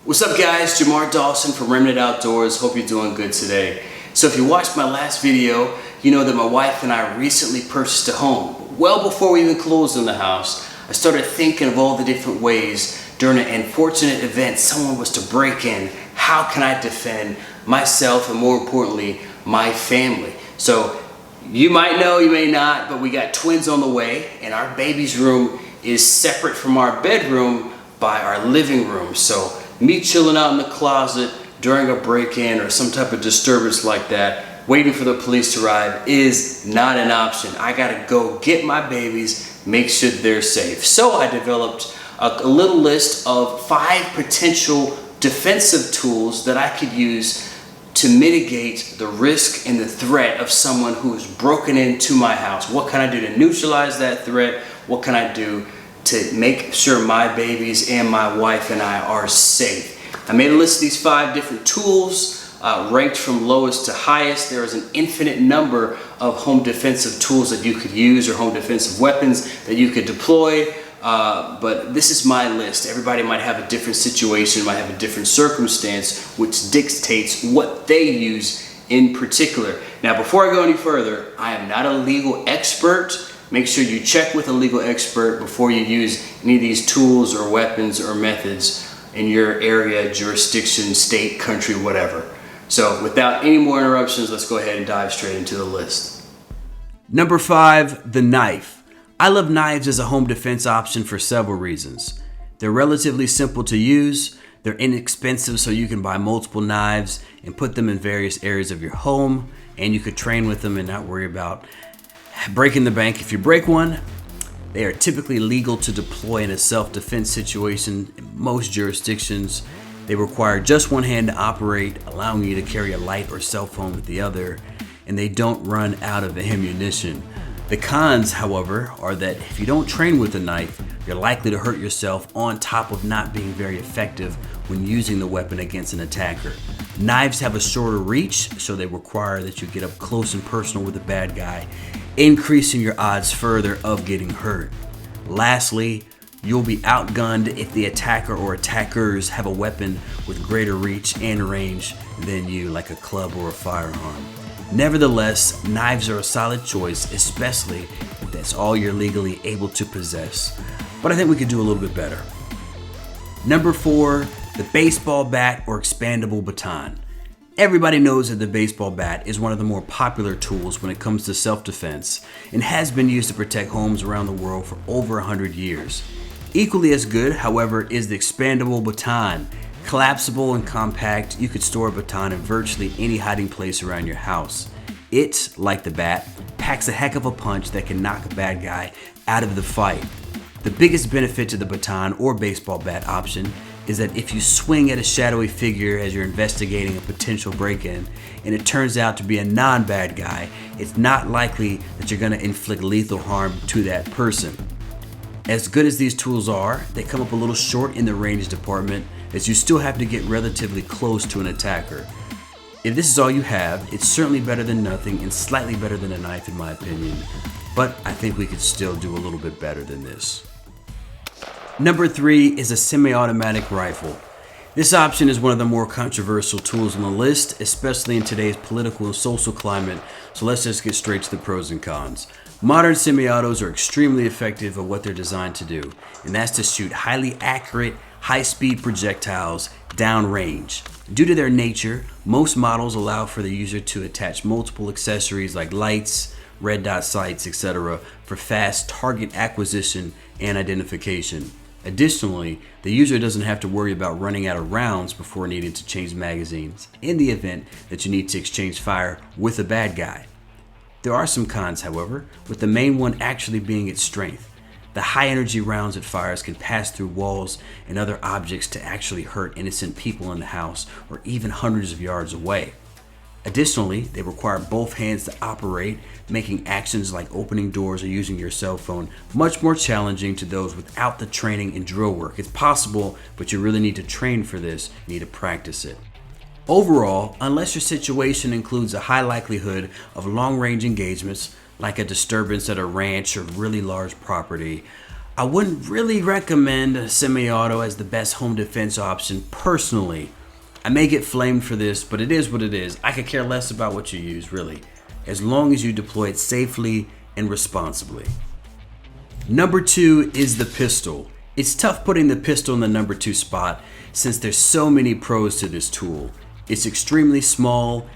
What's up guys, Jamar Dawson from Remnant Outdoors. Hope you're doing good today. So if you watched my last video, you know that my wife and I recently purchased a home. Well before we even closed on the house, I started thinking of all the different ways during an unfortunate event someone was to break in. How can I defend myself and more importantly, my family? So you might know, you may not, but we got twins on the way and our baby's room is separate from our bedroom by our living room. So me chilling out in the closet during a break-in or some type of disturbance like that, waiting for the police to arrive is not an option. I gotta go get my babies, make sure they're safe. So I developed a little list of 5 potential defensive tools that I could use to mitigate the risk and the threat of someone who has broken into my house. What can I do to neutralize that threat? What can I do to make sure my babies and my wife and I are safe? I made a list of these 5 different tools, ranked from lowest to highest. There is an infinite number of home defensive tools that you could use or home defensive weapons that you could deploy, but this is my list. Everybody might have a different situation, might have a different circumstance, which dictates what they use in particular. Now, before I go any further, I am not a legal expert. Make sure you check with a legal expert before you use any of these tools or weapons or methods in your area, jurisdiction, state, country, whatever. So without any more interruptions, let's go ahead and dive straight into the list. Number 5, the knife. I love knives as a home defense option for several reasons. They're relatively simple to use, they're inexpensive so you can buy multiple knives and put them in various areas of your home, and you could train with them and not worry about breaking the bank if you break one. They are typically legal to deploy in a self-defense situation. In most jurisdictions, they require just one hand to operate, allowing you to carry a light or cell phone with the other, and they don't run out of ammunition. The cons, however, are that if you don't train with a knife, you're likely to hurt yourself on top of not being very effective when using the weapon against an attacker. Knives have a shorter reach, so they require that you get up close and personal with a bad guy, increasing your odds further of getting hurt. Lastly, you'll be outgunned if the attacker or attackers have a weapon with greater reach and range than you, like a club or a firearm. Nevertheless, knives are a solid choice, especially if that's all you're legally able to possess. But I think we could do a little bit better. Number 4, the baseball bat or expandable baton. Everybody knows that the baseball bat is one of the more popular tools when it comes to self-defense and has been used to protect homes around the world for over 100 years. Equally as good, however, is the expandable baton. Collapsible and compact, you could store a baton in virtually any hiding place around your house. It, like the bat, packs a heck of a punch that can knock a bad guy out of the fight. The biggest benefit to the baton or baseball bat option is that if you swing at a shadowy figure as you're investigating a potential break-in and it turns out to be a non-bad guy, it's not likely that you're going to inflict lethal harm to that person. As good as these tools are, they come up a little short in the range department, as you still have to get relatively close to an attacker. If this is all you have, it's certainly better than nothing and slightly better than a knife in my opinion, but I think we could still do a little bit better than this. Number 3 is a semi-automatic rifle. This option is one of the more controversial tools on the list, especially in today's political and social climate, so let's just get straight to the pros and cons. Modern semi-autos are extremely effective at what they're designed to do, and that's to shoot highly accurate, high-speed projectiles downrange. Due to their nature, most models allow for the user to attach multiple accessories like lights, red dot sights, etc. for fast target acquisition and identification. Additionally, the user doesn't have to worry about running out of rounds before needing to change magazines in the event that you need to exchange fire with a bad guy. There are some cons, however, with the main one actually being its strength. The high energy rounds it fires can pass through walls and other objects to actually hurt innocent people in the house or even hundreds of yards away. Additionally, they require both hands to operate, making actions like opening doors or using your cell phone much more challenging to those without the training and drill work. It's possible, but you really need to train for this, you need to practice it. Overall, unless your situation includes a high likelihood of long-range engagements, like a disturbance at a ranch or really large property, I wouldn't really recommend a semi-auto as the best home defense option personally. I may get flamed for this, but it is what it is. I could care less about what you use, really, as long as you deploy it safely and responsibly. Number 2 is the pistol. It's tough putting the pistol in the number 2 spot since there's so many pros to this tool. It's extremely small,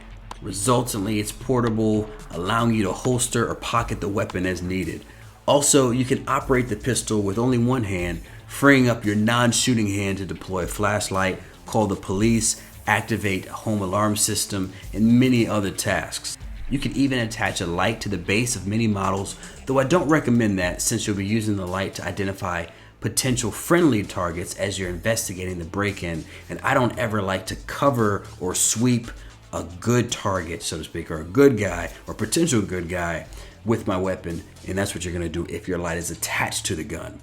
resultantly it's portable, allowing you to holster or pocket the weapon as needed. Also, you can operate the pistol with only one hand, freeing up your non-shooting hand to deploy a flashlight, call the police, activate a home alarm system, and many other tasks. You can even attach a light to the base of many models, though I don't recommend that since you'll be using the light to identify potential friendly targets as you're investigating the break-in, and I don't ever like to cover or sweep a good target, so to speak, or a good guy or potential good guy with my weapon, and that's what you're going to do if your light is attached to the gun.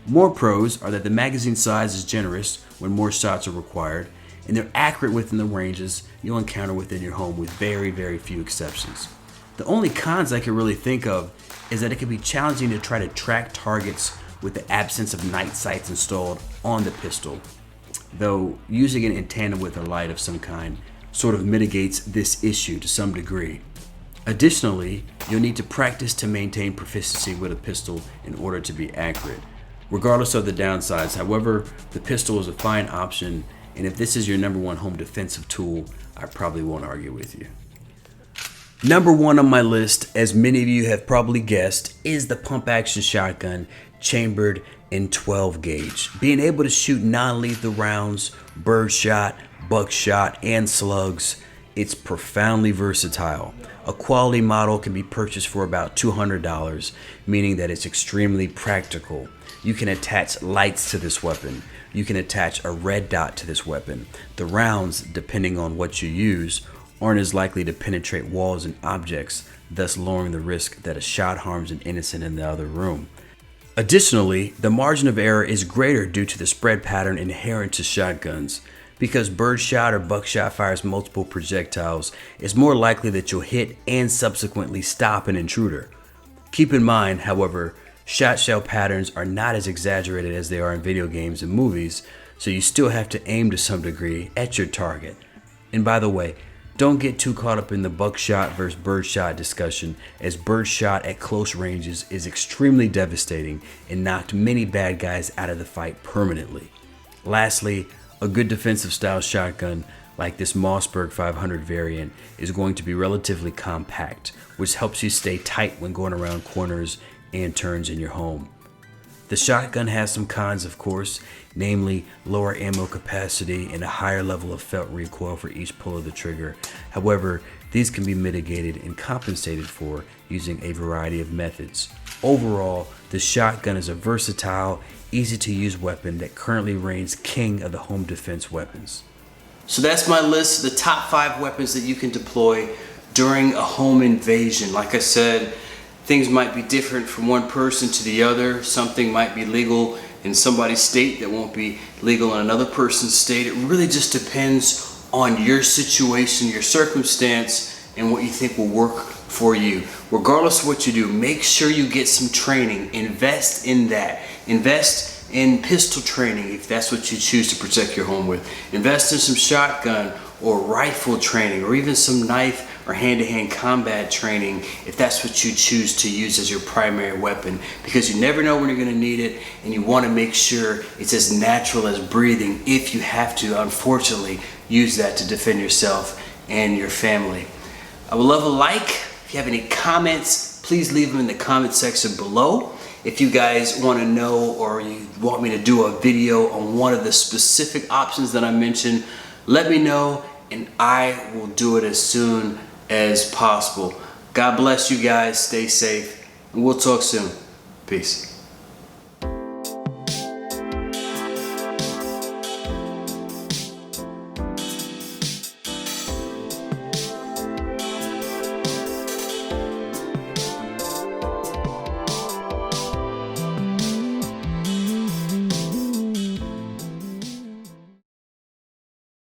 More pros are that the magazine size is generous when more shots are required, and they're accurate within the ranges you'll encounter within your home with very, very few exceptions. The only cons I can really think of is that it can be challenging to try to track targets with the absence of night sights installed on the pistol, though using it in tandem with a light of some kind sort of mitigates this issue to some degree. Additionally, you'll need to practice to maintain proficiency with a pistol in order to be accurate. Regardless of the downsides, however, the pistol is a fine option, and if this is your number 1 home defensive tool, I probably won't argue with you. Number 1 on my list, as many of you have probably guessed, is the pump action shotgun chambered in 12 gauge. Being able to shoot non-lethal rounds, birdshot, buckshot, and slugs, it's profoundly versatile. A quality model can be purchased for about $200, meaning that it's extremely practical. You can attach lights to this weapon. You can attach a red dot to this weapon. The rounds, depending on what you use, aren't as likely to penetrate walls and objects, thus lowering the risk that a shot harms an innocent in the other room. Additionally, the margin of error is greater due to the spread pattern inherent to shotguns. Because birdshot or buckshot fires multiple projectiles, it's more likely that you'll hit and subsequently stop an intruder. Keep in mind, however, shot shell patterns are not as exaggerated as they are in video games and movies, so you still have to aim to some degree at your target. And by the way, don't get too caught up in the buckshot versus birdshot discussion, as birdshot at close ranges is extremely devastating and knocked many bad guys out of the fight permanently. Lastly, a good defensive style shotgun like this Mossberg 500 variant is going to be relatively compact, which helps you stay tight when going around corners and turns in your home. The shotgun has some cons, of course, namely lower ammo capacity and a higher level of felt recoil for each pull of the trigger. However, these can be mitigated and compensated for using a variety of methods. Overall, the shotgun is a versatile, easy to use weapon that currently reigns king of the home defense weapons. So that's my list of the top 5 weapons that you can deploy during a home invasion. Like I said, things might be different from one person to the other. Something might be legal in somebody's state that won't be legal in another person's state. It really just depends on your situation, your circumstance, and what you think will work for you. Regardless of what you do, make sure you get some training. Invest in that. Invest in pistol training if that's what you choose to protect your home with. Invest in some shotgun or rifle training, or even some knife or hand-to-hand combat training if that's what you choose to use as your primary weapon, because you never know when you're going to need it, and you want to make sure it's as natural as breathing if you have to, unfortunately, use that to defend yourself and your family. I would love a like. If you have any comments, please leave them in the comment section below. If you guys want to know, or you want me to do a video on one of the specific options that I mentioned, let me know and I will do it as soon as possible. God bless you guys, stay safe, and we'll talk soon. Peace.